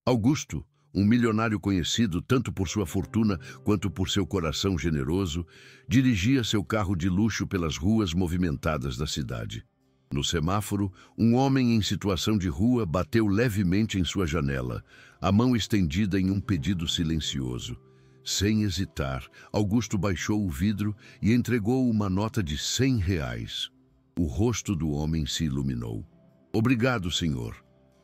Augusto, um milionário conhecido tanto por sua fortuna quanto por seu coração generoso, dirigia seu carro de luxo pelas ruas movimentadas da cidade. No semáforo, um homem em situação de rua bateu levemente em sua janela, a mão estendida em um pedido silencioso. Sem hesitar, Augusto baixou o vidro e entregou uma nota de R$ 100. O rosto do homem se iluminou. "Obrigado, senhor.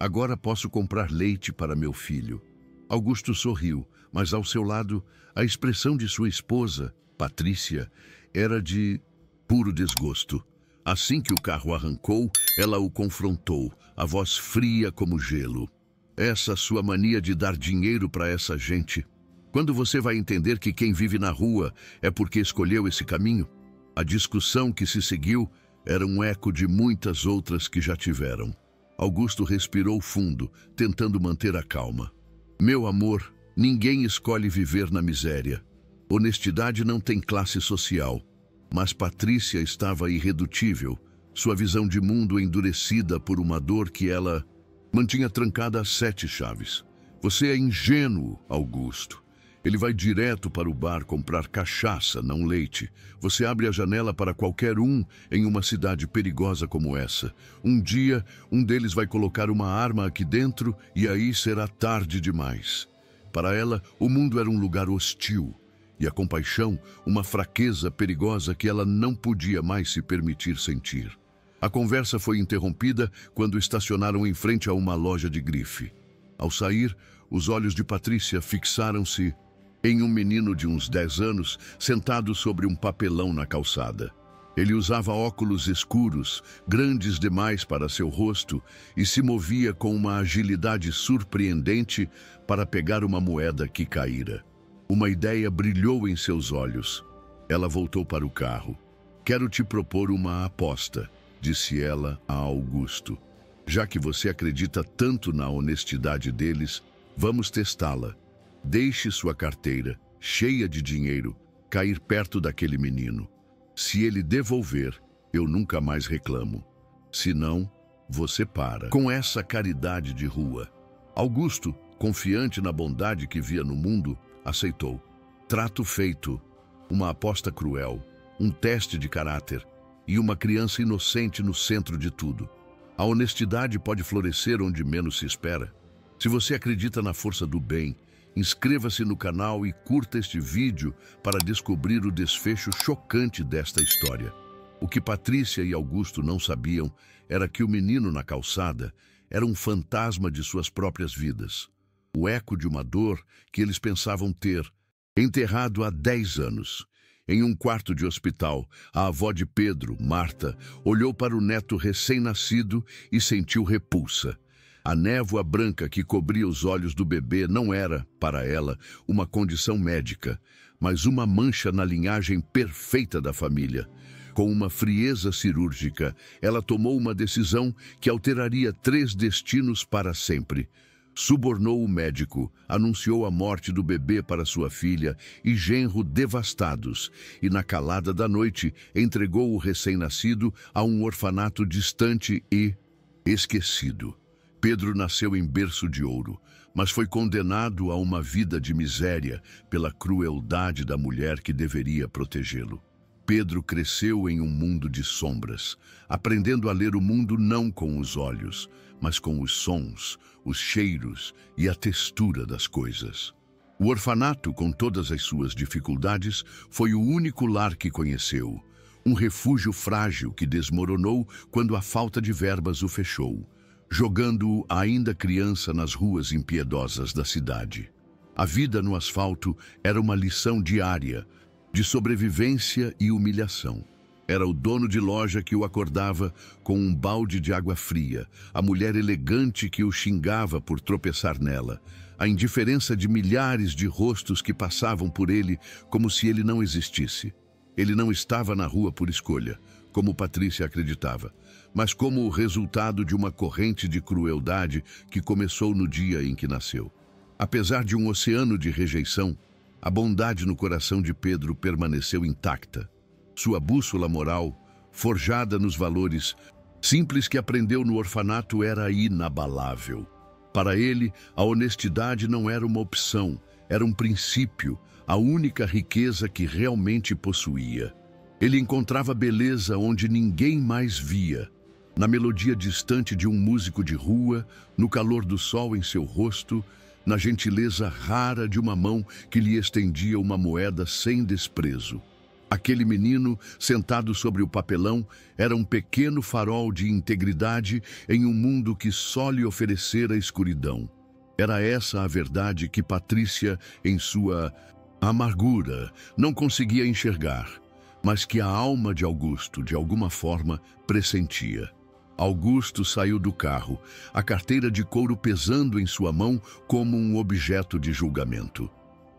Agora posso comprar leite para meu filho." Augusto sorriu, mas ao seu lado, a expressão de sua esposa, Patrícia, era de puro desgosto. Assim que o carro arrancou, ela o confrontou, a voz fria como gelo. "Essa sua mania de dar dinheiro para essa gente. Quando você vai entender que quem vive na rua é porque escolheu esse caminho?" A discussão que se seguiu era um eco de muitas outras que já tiveram. Augusto respirou fundo, tentando manter a calma. "Meu amor, ninguém escolhe viver na miséria. Honestidade não tem classe social." Mas Patrícia estava irredutível, sua visão de mundo endurecida por uma dor que ela mantinha trancada a 7 chaves. "Você é ingênuo, Augusto. Ele vai direto para o bar comprar cachaça, não leite. Você abre a janela para qualquer um em uma cidade perigosa como essa. Um dia, um deles vai colocar uma arma aqui dentro e aí será tarde demais." Para ela, o mundo era um lugar hostil. E a compaixão, uma fraqueza perigosa que ela não podia mais se permitir sentir. A conversa foi interrompida quando estacionaram em frente a uma loja de grife. Ao sair, os olhos de Patrícia fixaram-se em um menino de uns 10 anos sentado sobre um papelão na calçada. Ele usava óculos escuros, grandes demais para seu rosto, e se movia com uma agilidade surpreendente para pegar uma moeda que caíra. Uma ideia brilhou em seus olhos. Ela voltou para o carro. "Quero te propor uma aposta", disse ela a Augusto. "Já que você acredita tanto na honestidade deles, vamos testá-la. Deixe sua carteira, cheia de dinheiro, cair perto daquele menino. Se ele devolver, eu nunca mais reclamo. Se não, você para." Com essa caridade de rua, Augusto, confiante na bondade que via no mundo, aceitou. Trato feito, uma aposta cruel, um teste de caráter e uma criança inocente no centro de tudo. A honestidade pode florescer onde menos se espera. Se você acredita na força do bem, inscreva-se no canal e curta este vídeo para descobrir o desfecho chocante desta história. O que Patrícia e Augusto não sabiam era que o menino na calçada era um fantasma de suas próprias vidas. O eco de uma dor que eles pensavam ter, enterrado há 10 anos. Em um quarto de hospital, a avó de Pedro, Marta, olhou para o neto recém-nascido e sentiu repulsa. A névoa branca que cobria os olhos do bebê não era, para ela, uma condição médica, mas uma mancha na linhagem perfeita da família. Com uma frieza cirúrgica, ela tomou uma decisão que alteraria 3 destinos para sempre. Subornou o médico, anunciou a morte do bebê para sua filha e genro devastados, e na calada da noite entregou o recém-nascido a um orfanato distante e esquecido. Pedro nasceu em berço de ouro, mas foi condenado a uma vida de miséria pela crueldade da mulher que deveria protegê-lo. Pedro cresceu em um mundo de sombras, aprendendo a ler o mundo não com os olhos, mas com os sons, os cheiros e a textura das coisas. O orfanato, com todas as suas dificuldades, foi o único lar que conheceu. Um refúgio frágil que desmoronou quando a falta de verbas o fechou, jogando-o ainda criança nas ruas impiedosas da cidade. A vida no asfalto era uma lição diária, de sobrevivência e humilhação. Era o dono de loja que o acordava com um balde de água fria, a mulher elegante que o xingava por tropeçar nela, a indiferença de milhares de rostos que passavam por ele como se ele não existisse. Ele não estava na rua por escolha, como Patrícia acreditava, mas como o resultado de uma corrente de crueldade que começou no dia em que nasceu. Apesar de um oceano de rejeição, a bondade no coração de Pedro permaneceu intacta. Sua bússola moral, forjada nos valores simples que aprendeu no orfanato, era inabalável. Para ele, a honestidade não era uma opção, era um princípio, a única riqueza que realmente possuía. Ele encontrava beleza onde ninguém mais via, na melodia distante de um músico de rua, no calor do sol em seu rosto, na gentileza rara de uma mão que lhe estendia uma moeda sem desprezo. Aquele menino, sentado sobre o papelão, era um pequeno farol de integridade em um mundo que só lhe oferecera escuridão. Era essa a verdade que Patrícia, em sua amargura, não conseguia enxergar, mas que a alma de Augusto, de alguma forma, pressentia. Augusto saiu do carro, a carteira de couro pesando em sua mão como um objeto de julgamento.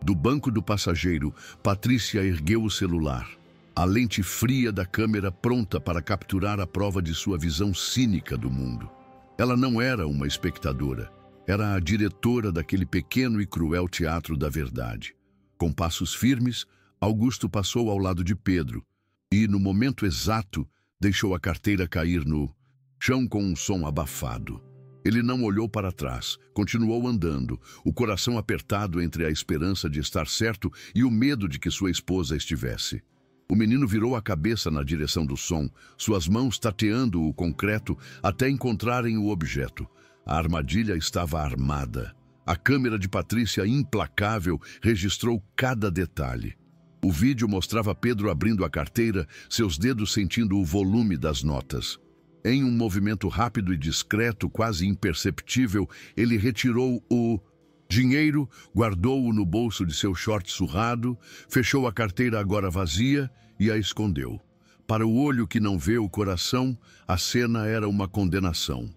Do banco do passageiro, Patrícia ergueu o celular. A lente fria da câmera pronta para capturar a prova de sua visão cínica do mundo. Ela não era uma espectadora. Era a diretora daquele pequeno e cruel teatro da verdade. Com passos firmes, Augusto passou ao lado de Pedro e, no momento exato, deixou a carteira cair no chão com um som abafado. Ele não olhou para trás, continuou andando, o coração apertado entre a esperança de estar certo e o medo de que sua esposa estivesse. O menino virou a cabeça na direção do som, suas mãos tateando o concreto até encontrarem o objeto. A armadilha estava armada. A câmera de Patrícia, implacável, registrou cada detalhe. O vídeo mostrava Pedro abrindo a carteira, seus dedos sentindo o volume das notas. Em um movimento rápido e discreto, quase imperceptível, ele retirou o dinheiro, guardou-o no bolso de seu short surrado, fechou a carteira agora vazia e a escondeu. Para o olho que não vê o coração, a cena era uma condenação.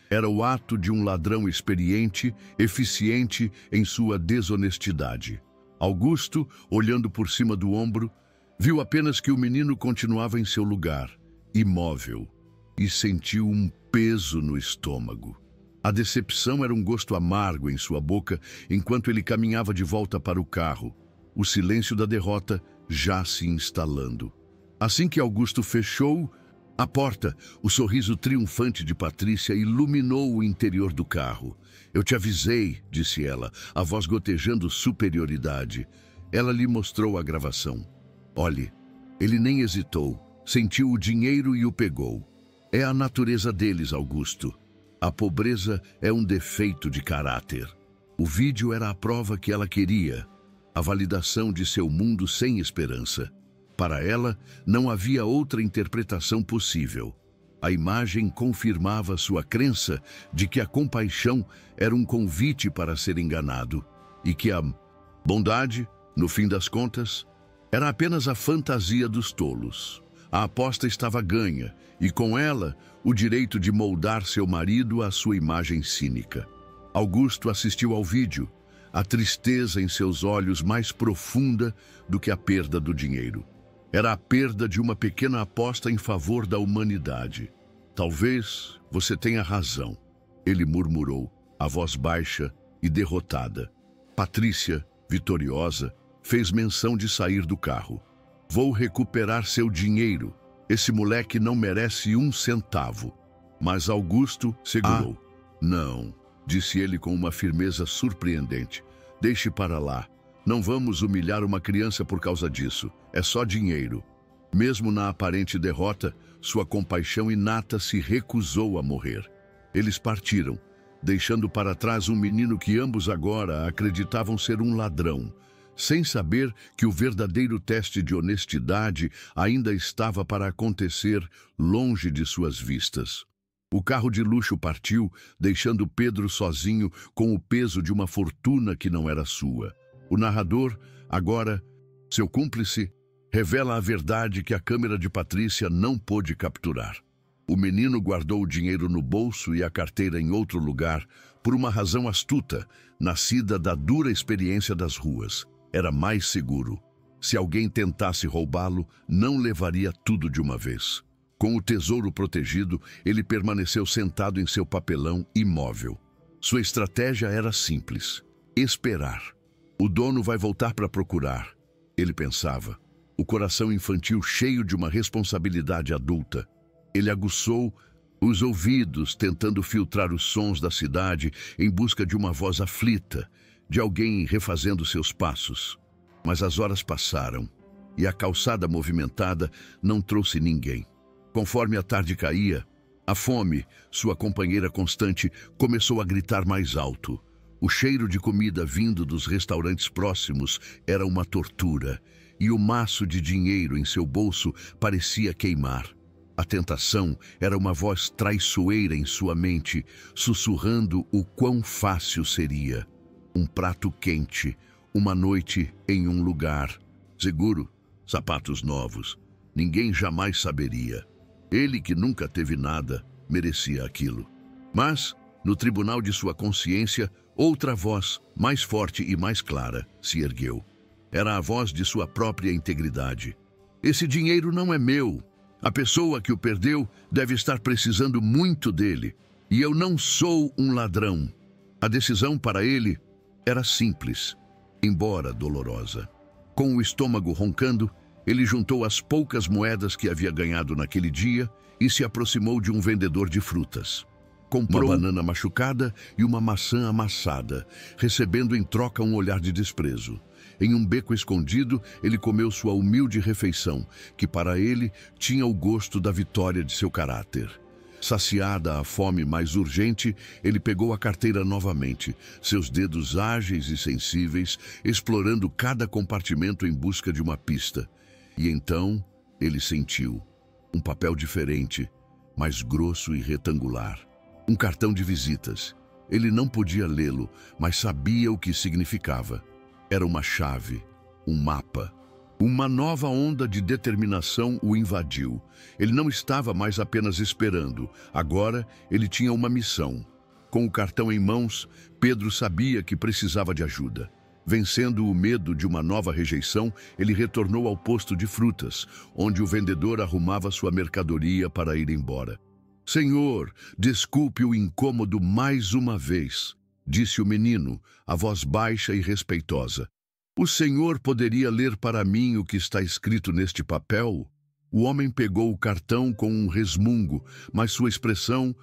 Era o ato de um ladrão experiente, eficiente em sua desonestidade. Augusto, olhando por cima do ombro, viu apenas que o menino continuava em seu lugar, imóvel, e sentiu um peso no estômago. A decepção era um gosto amargo em sua boca enquanto ele caminhava de volta para o carro, o silêncio da derrota já se instalando. Assim que Augusto fechou a porta, o sorriso triunfante de Patrícia iluminou o interior do carro. "Eu te avisei", disse ela, a voz gotejando superioridade. Ela lhe mostrou a gravação. Olhe, ele nem hesitou, sentiu o dinheiro e o pegou. É a natureza deles, Augusto. A pobreza é um defeito de caráter. O vídeo era a prova que ela queria, a validação de seu mundo sem esperança. Para ela, não havia outra interpretação possível. A imagem confirmava sua crença de que a compaixão era um convite para ser enganado e que a bondade, no fim das contas, era apenas a fantasia dos tolos. A aposta estava ganha e, com ela, o direito de moldar seu marido à sua imagem cínica. Augusto assistiu ao vídeo, a tristeza em seus olhos mais profunda do que a perda do dinheiro. Era a perda de uma pequena aposta em favor da humanidade. "Talvez você tenha razão", ele murmurou, a voz baixa e derrotada. Patrícia, vitoriosa, fez menção de sair do carro. "Vou recuperar seu dinheiro. Esse moleque não merece um centavo." Mas Augusto segurou. "Não", disse ele com uma firmeza surpreendente. "Deixe para lá. Não vamos humilhar uma criança por causa disso. É só dinheiro." Mesmo na aparente derrota, sua compaixão inata se recusou a morrer. Eles partiram, deixando para trás um menino que ambos agora acreditavam ser um ladrão, sem saber que o verdadeiro teste de honestidade ainda estava para acontecer longe de suas vistas. O carro de luxo partiu, deixando Pedro sozinho com o peso de uma fortuna que não era sua. O narrador, agora, seu cúmplice, revela a verdade que a câmera de Patrícia não pôde capturar. O menino guardou o dinheiro no bolso e a carteira em outro lugar por uma razão astuta, nascida da dura experiência das ruas. Era mais seguro. Se alguém tentasse roubá-lo, não levaria tudo de uma vez. Com o tesouro protegido, ele permaneceu sentado em seu papelão, imóvel. Sua estratégia era simples: esperar. O dono vai voltar para procurar, ele pensava, o coração infantil cheio de uma responsabilidade adulta. Ele aguçou os ouvidos tentando filtrar os sons da cidade em busca de uma voz aflita, de alguém refazendo seus passos. Mas as horas passaram e a calçada movimentada não trouxe ninguém. Conforme a tarde caía, a fome, sua companheira constante, começou a gritar mais alto. O cheiro de comida vindo dos restaurantes próximos era uma tortura, e o maço de dinheiro em seu bolso parecia queimar. A tentação era uma voz traiçoeira em sua mente, sussurrando o quão fácil seria. Um prato quente, uma noite em um lugar seguro, sapatos novos. Ninguém jamais saberia. Ele, que nunca teve nada, merecia aquilo. Mas, no tribunal de sua consciência, outra voz, mais forte e mais clara, se ergueu. Era a voz de sua própria integridade. Esse dinheiro não é meu. A pessoa que o perdeu deve estar precisando muito dele. E eu não sou um ladrão. A decisão para ele era simples, embora dolorosa. Com o estômago roncando, ele juntou as poucas moedas que havia ganhado naquele dia e se aproximou de um vendedor de frutas. Comprou uma banana machucada e uma maçã amassada, recebendo em troca um olhar de desprezo. Em um beco escondido, ele comeu sua humilde refeição, que para ele tinha o gosto da vitória de seu caráter. Saciada a fome mais urgente, ele pegou a carteira novamente, seus dedos ágeis e sensíveis, explorando cada compartimento em busca de uma pista. E então ele sentiu um papel diferente, mais grosso e retangular. Um cartão de visitas. Ele não podia lê-lo, mas sabia o que significava. Era uma chave, um mapa. Uma nova onda de determinação o invadiu. Ele não estava mais apenas esperando. Agora, ele tinha uma missão. Com o cartão em mãos, Pedro sabia que precisava de ajuda. Vencendo o medo de uma nova rejeição, ele retornou ao posto de frutas, onde o vendedor arrumava sua mercadoria para ir embora. "Senhor, desculpe o incômodo mais uma vez", disse o menino, a voz baixa e respeitosa. "O senhor poderia ler para mim o que está escrito neste papel?" O homem pegou o cartão com um resmungo, mas sua expressão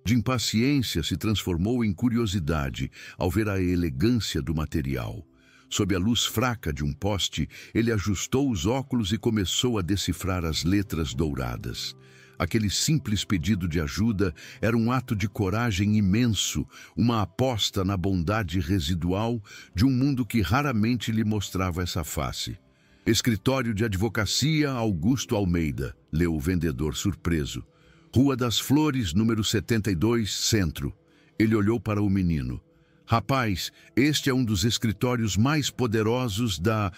de impaciência se transformou em curiosidade ao ver a elegância do material. Sob a luz fraca de um poste, ele ajustou os óculos e começou a decifrar as letras douradas. Aquele simples pedido de ajuda era um ato de coragem imenso, uma aposta na bondade residual de um mundo que raramente lhe mostrava essa face. "Escritório de Advocacia Augusto Almeida", leu o vendedor surpreso. "Rua das Flores, número 72, Centro." Ele olhou para o menino. "Rapaz, este é um dos escritórios mais poderosos da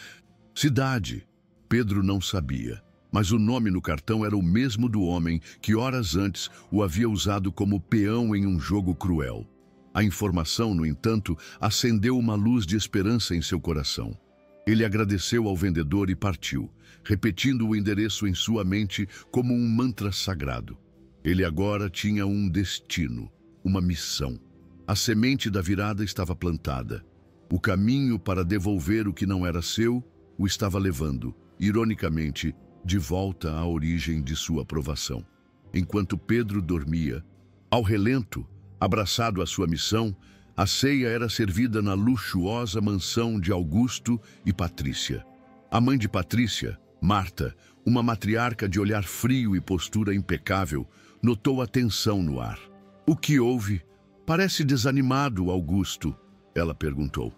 cidade." Pedro não sabia. Mas o nome no cartão era o mesmo do homem que horas antes o havia usado como peão em um jogo cruel. A informação, no entanto, acendeu uma luz de esperança em seu coração. Ele agradeceu ao vendedor e partiu, repetindo o endereço em sua mente como um mantra sagrado. Ele agora tinha um destino, uma missão. A semente da virada estava plantada. O caminho para devolver o que não era seu o estava levando, ironicamente, de volta à origem de sua provação. Enquanto Pedro dormia, ao relento, abraçado à sua missão, a ceia era servida na luxuosa mansão de Augusto e Patrícia. A mãe de Patrícia, Marta, uma matriarca de olhar frio e postura impecável, notou a tensão no ar. "O que houve? Parece desanimado, Augusto", ela perguntou.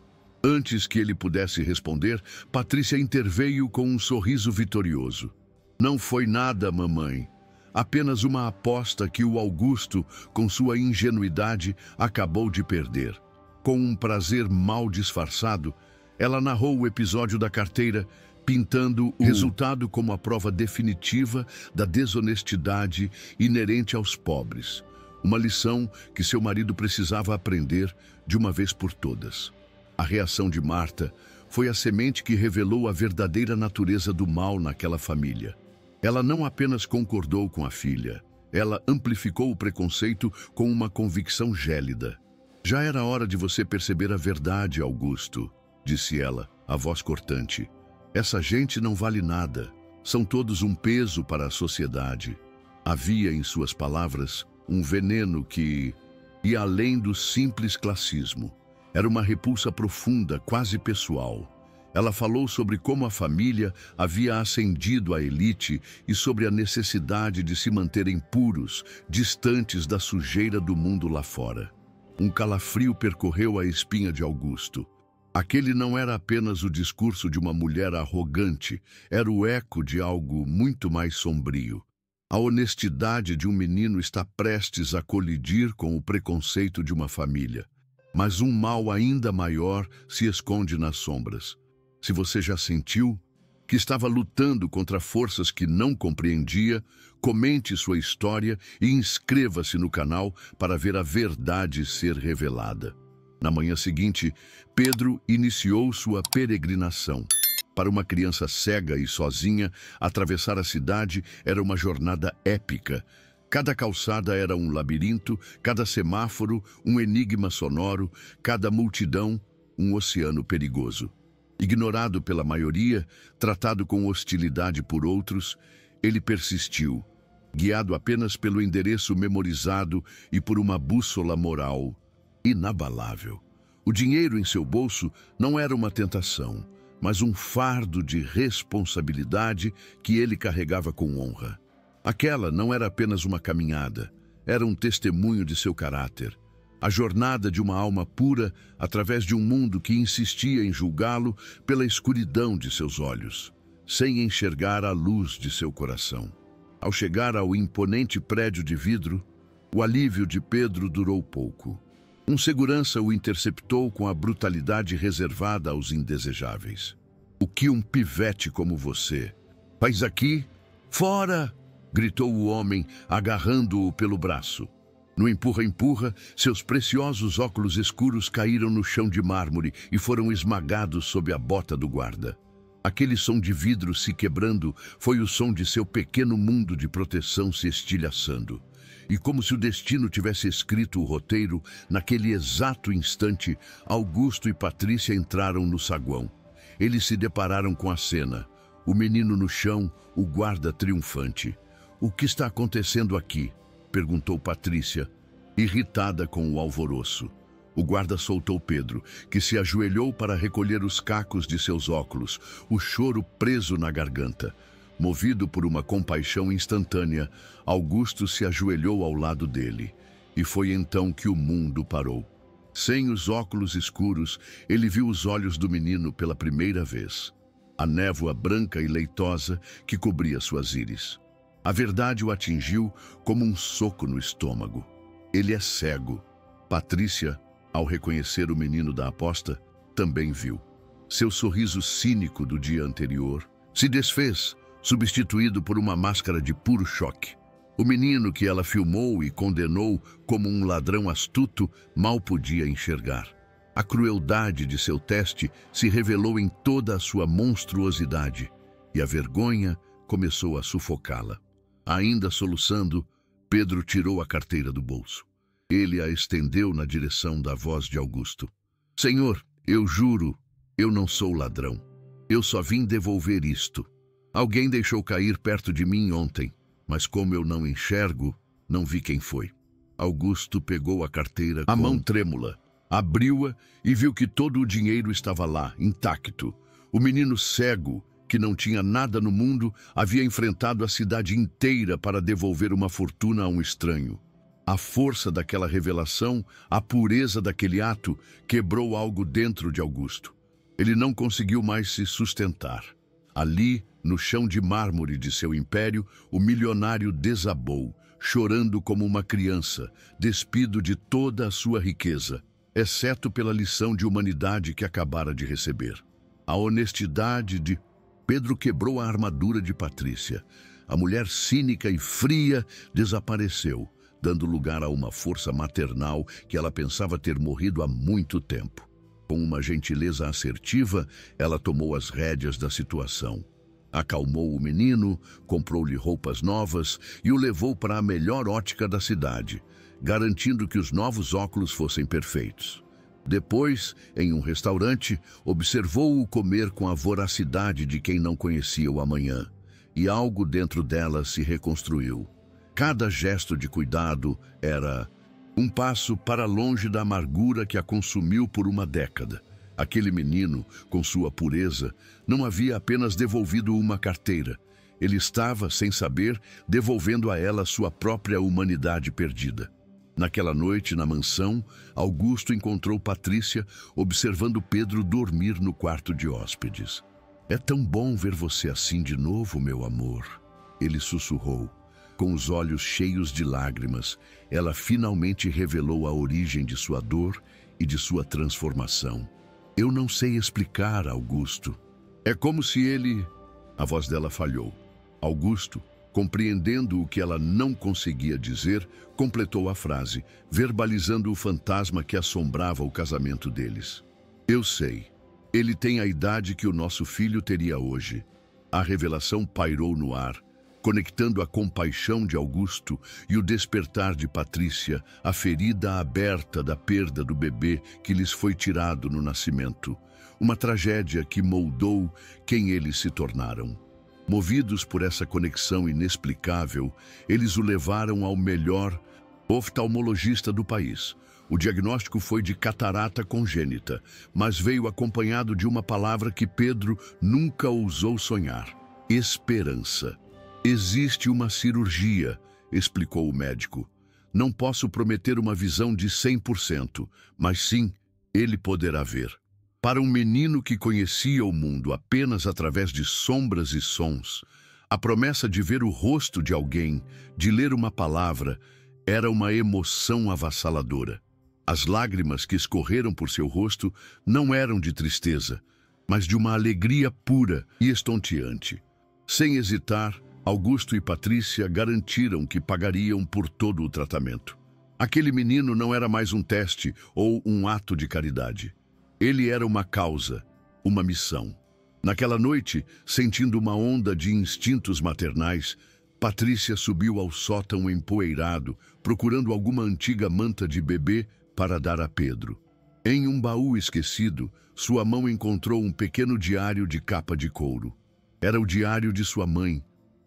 Antes que ele pudesse responder, Patrícia interveio com um sorriso vitorioso. "Não foi nada, mamãe. Apenas uma aposta que o Augusto, com sua ingenuidade, acabou de perder." Com um prazer mal disfarçado, ela narrou o episódio da carteira, pintando o resultado como a prova definitiva da desonestidade inerente aos pobres. Uma lição que seu marido precisava aprender de uma vez por todas. A reação de Marta foi a semente que revelou a verdadeira natureza do mal naquela família. Ela não apenas concordou com a filha, ela amplificou o preconceito com uma convicção gélida. "Já era hora de você perceber a verdade, Augusto", disse ela, a voz cortante. "Essa gente não vale nada. São todos um peso para a sociedade." Havia em suas palavras um veneno que ia além do simples classismo. Era uma repulsa profunda, quase pessoal. Ela falou sobre como a família havia ascendido à elite e sobre a necessidade de se manterem puros, distantes da sujeira do mundo lá fora. Um calafrio percorreu a espinha de Augusto. Aquele não era apenas o discurso de uma mulher arrogante, era o eco de algo muito mais sombrio. A honestidade de um menino está prestes a colidir com o preconceito de uma família. Mas um mal ainda maior se esconde nas sombras. Se você já sentiu que estava lutando contra forças que não compreendia, comente sua história e inscreva-se no canal para ver a verdade ser revelada. Na manhã seguinte, Pedro iniciou sua peregrinação. Para uma criança cega e sozinha, atravessar a cidade era uma jornada épica. Cada calçada era um labirinto, cada semáforo um enigma sonoro, cada multidão um oceano perigoso. Ignorado pela maioria, tratado com hostilidade por outros, ele persistiu, guiado apenas pelo endereço memorizado e por uma bússola moral inabalável. O dinheiro em seu bolso não era uma tentação, mas um fardo de responsabilidade que ele carregava com honra. Aquela não era apenas uma caminhada, era um testemunho de seu caráter. A jornada de uma alma pura através de um mundo que insistia em julgá-lo pela escuridão de seus olhos, sem enxergar a luz de seu coração. Ao chegar ao imponente prédio de vidro, o alívio de Pedro durou pouco. Um segurança o interceptou com a brutalidade reservada aos indesejáveis. "O que um pivete como você faz aqui? Fora!" gritou o homem, agarrando-o pelo braço. No empurra-empurra, seus preciosos óculos escuros caíram no chão de mármore e foram esmagados sob a bota do guarda. Aquele som de vidro se quebrando foi o som de seu pequeno mundo de proteção se estilhaçando. E como se o destino tivesse escrito o roteiro, naquele exato instante, Augusto e Patrícia entraram no saguão. Eles se depararam com a cena. O menino no chão, o guarda triunfante. "O que está acontecendo aqui?" perguntou Patrícia, irritada com o alvoroço. O guarda soltou Pedro, que se ajoelhou para recolher os cacos de seus óculos, o choro preso na garganta. Movido por uma compaixão instantânea, Augusto se ajoelhou ao lado dele. E foi então que o mundo parou. Sem os óculos escuros, ele viu os olhos do menino pela primeira vez. A névoa branca e leitosa que cobria suas íris. A verdade o atingiu como um soco no estômago. Ele é cego. Patrícia, ao reconhecer o menino da aposta, também viu. Seu sorriso cínico do dia anterior se desfez, substituído por uma máscara de puro choque. O menino que ela filmou e condenou como um ladrão astuto mal podia enxergar. A crueldade de seu teste se revelou em toda a sua monstruosidade, e a vergonha começou a sufocá-la. Ainda soluçando, Pedro tirou a carteira do bolso. Ele a estendeu na direção da voz de Augusto. "Senhor, eu juro, eu não sou ladrão. Eu só vim devolver isto. Alguém deixou cair perto de mim ontem, mas como eu não enxergo, não vi quem foi." Augusto pegou a carteira a mão trêmula, abriu-a e viu que todo o dinheiro estava lá, intacto. O menino cego, que não tinha nada no mundo, havia enfrentado a cidade inteira para devolver uma fortuna a um estranho. A força daquela revelação, a pureza daquele ato, quebrou algo dentro de Augusto. Ele não conseguiu mais se sustentar. Ali, no chão de mármore de seu império, o milionário desabou, chorando como uma criança, despido de toda a sua riqueza, exceto pela lição de humanidade que acabara de receber. A honestidade de Pedro quebrou a armadura de Patrícia. A mulher cínica e fria desapareceu, dando lugar a uma força maternal que ela pensava ter morrido há muito tempo. Com uma gentileza assertiva, ela tomou as rédeas da situação. Acalmou o menino, comprou-lhe roupas novas e o levou para a melhor ótica da cidade, garantindo que os novos óculos fossem perfeitos. Depois, em um restaurante, observou-o comer com a voracidade de quem não conhecia o amanhã, e algo dentro dela se reconstruiu. Cada gesto de cuidado era um passo para longe da amargura que a consumiu por uma década. Aquele menino, com sua pureza, não havia apenas devolvido uma carteira. Ele estava, sem saber, devolvendo a ela sua própria humanidade perdida. Naquela noite, na mansão, Augusto encontrou Patrícia observando Pedro dormir no quarto de hóspedes. "É tão bom ver você assim de novo, meu amor", ele sussurrou. Com os olhos cheios de lágrimas, ela finalmente revelou a origem de sua dor e de sua transformação. "Eu não sei explicar, Augusto. É como se ele..." A voz dela falhou. Augusto, compreendendo o que ela não conseguia dizer, completou a frase, verbalizando o fantasma que assombrava o casamento deles. "Eu sei. Ele tem a idade que o nosso filho teria hoje." A revelação pairou no ar, conectando a compaixão de Augusto e o despertar de Patrícia, a ferida aberta da perda do bebê que lhes foi tirado no nascimento. Uma tragédia que moldou quem eles se tornaram. Movidos por essa conexão inexplicável, eles o levaram ao melhor oftalmologista do país. O diagnóstico foi de catarata congênita, mas veio acompanhado de uma palavra que Pedro nunca ousou sonhar: esperança. "Existe uma cirurgia", explicou o médico. "Não posso prometer uma visão de 100%, mas sim, ele poderá ver." Para um menino que conhecia o mundo apenas através de sombras e sons, a promessa de ver o rosto de alguém, de ler uma palavra, era uma emoção avassaladora. As lágrimas que escorreram por seu rosto não eram de tristeza, mas de uma alegria pura e estonteante. Sem hesitar, Augusto e Patrícia garantiram que pagariam por todo o tratamento. Aquele menino não era mais um teste ou um ato de caridade. Ele era uma causa, uma missão. Naquela noite, sentindo uma onda de instintos maternais, Patrícia subiu ao sótão empoeirado, procurando alguma antiga manta de bebê para dar a Pedro. Em um baú esquecido, sua mão encontrou um pequeno diário de capa de couro. Era o diário de sua mãe,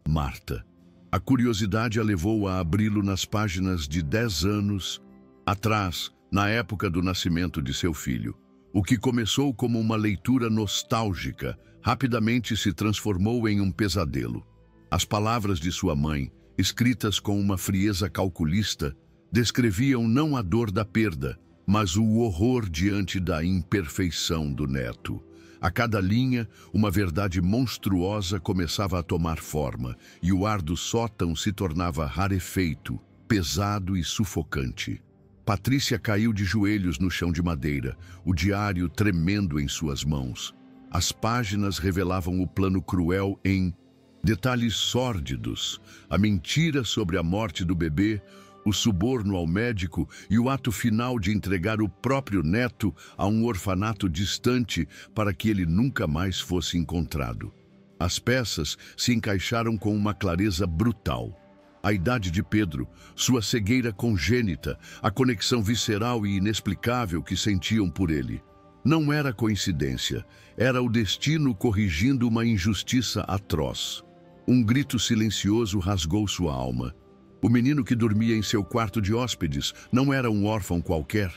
Marta. A curiosidade a levou a abri-lo nas páginas de 10 anos atrás, na época do nascimento de seu filho. O que começou como uma leitura nostálgica, rapidamente se transformou em um pesadelo. As palavras de sua mãe, escritas com uma frieza calculista, descreviam não a dor da perda, mas o horror diante da imperfeição do neto. A cada linha, uma verdade monstruosa começava a tomar forma, e o ar do sótão se tornava rarefeito, pesado e sufocante. Patrícia caiu de joelhos no chão de madeira, o diário tremendo em suas mãos. As páginas revelavam o plano cruel em detalhes sórdidos, a mentira sobre a morte do bebê, o suborno ao médico e o ato final de entregar o próprio neto a um orfanato distante para que ele nunca mais fosse encontrado. As peças se encaixaram com uma clareza brutal. A idade de Pedro, sua cegueira congênita, a conexão visceral e inexplicável que sentiam por ele. Não era coincidência, era o destino corrigindo uma injustiça atroz. Um grito silencioso rasgou sua alma. O menino que dormia em seu quarto de hóspedes não era um órfão qualquer,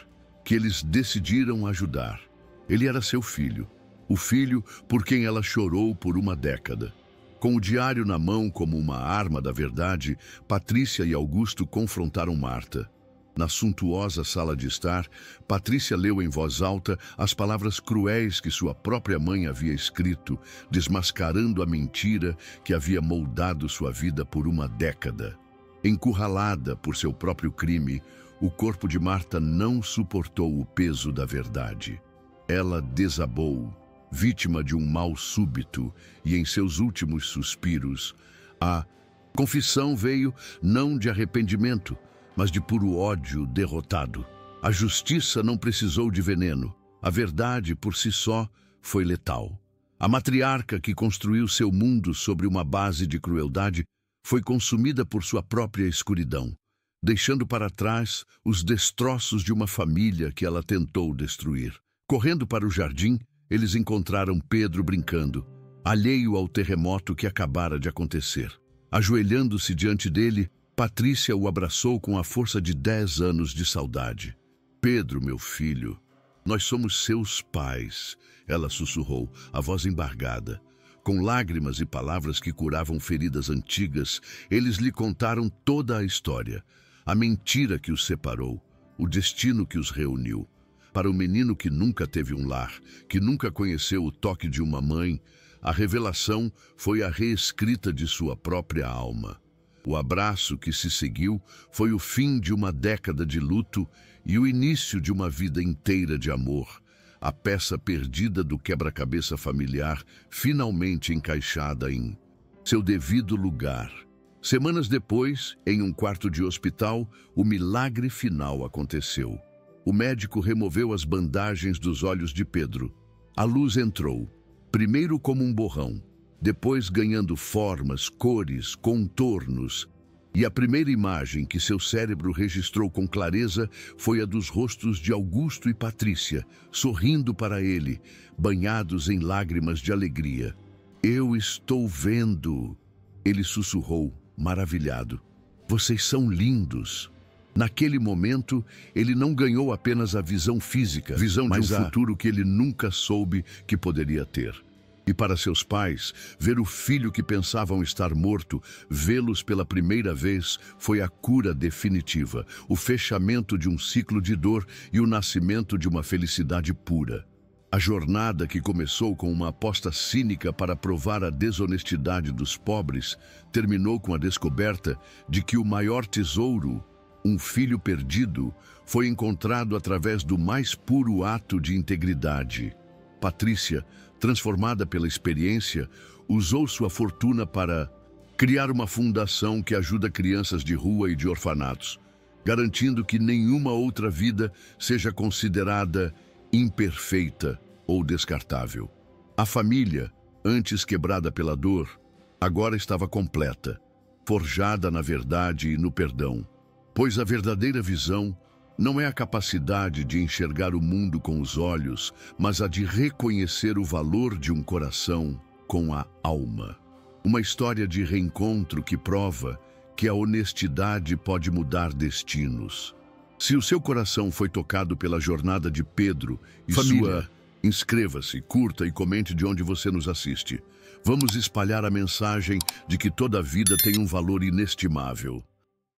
que eles decidiram ajudar. Ele era seu filho, o filho por quem ela chorou por uma década. Com o diário na mão como uma arma da verdade, Patrícia e Augusto confrontaram Marta. Na suntuosa sala de estar, Patrícia leu em voz alta as palavras cruéis que sua própria mãe havia escrito, desmascarando a mentira que havia moldado sua vida por uma década. Encurralada por seu próprio crime, o corpo de Marta não suportou o peso da verdade. Ela desabou, vítima de um mal súbito, e em seus últimos suspiros, a confissão veio não de arrependimento, mas de puro ódio derrotado. A justiça não precisou de veneno. A verdade, por si só, foi letal. A matriarca que construiu seu mundo sobre uma base de crueldade foi consumida por sua própria escuridão, deixando para trás os destroços de uma família que ela tentou destruir. Correndo para o jardim, eles encontraram Pedro brincando, alheio ao terremoto que acabara de acontecer. Ajoelhando-se diante dele, Patrícia o abraçou com a força de 10 anos de saudade. Pedro, meu filho, nós somos seus pais, ela sussurrou, a voz embargada. Com lágrimas e palavras que curavam feridas antigas, eles lhe contaram toda a história. A mentira que os separou, o destino que os reuniu. Para o menino que nunca teve um lar, que nunca conheceu o toque de uma mãe, a revelação foi a reescrita de sua própria alma. O abraço que se seguiu foi o fim de uma década de luto e o início de uma vida inteira de amor, a peça perdida do quebra-cabeça familiar finalmente encaixada em seu devido lugar. Semanas depois, em um quarto de hospital, o milagre final aconteceu. O médico removeu as bandagens dos olhos de Pedro. A luz entrou, primeiro como um borrão, depois ganhando formas, cores, contornos. E a primeira imagem que seu cérebro registrou com clareza foi a dos rostos de Augusto e Patrícia, sorrindo para ele, banhados em lágrimas de alegria. "Eu estou vendo", ele sussurrou, maravilhado. "Vocês são lindos." Naquele momento, ele não ganhou apenas a visão física, mas de um futuro que ele nunca soube que poderia ter. E para seus pais, ver o filho que pensavam estar morto, vê-los pela primeira vez, foi a cura definitiva, o fechamento de um ciclo de dor e o nascimento de uma felicidade pura. A jornada que começou com uma aposta cínica para provar a desonestidade dos pobres, terminou com a descoberta de que o maior tesouro, um filho perdido, foi encontrado através do mais puro ato de integridade. Patrícia, transformada pela experiência, usou sua fortuna para criar uma fundação que ajuda crianças de rua e de orfanatos, garantindo que nenhuma outra vida seja considerada imperfeita ou descartável. A família, antes quebrada pela dor, agora estava completa, forjada na verdade e no perdão, pois a verdadeira visão não é a capacidade de enxergar o mundo com os olhos, mas a de reconhecer o valor de um coração com a alma. Uma história de reencontro que prova que a honestidade pode mudar destinos. Se o seu coração foi tocado pela jornada de Pedro e inscreva-se, curta e comente de onde você nos assiste. Vamos espalhar a mensagem de que toda vida tem um valor inestimável.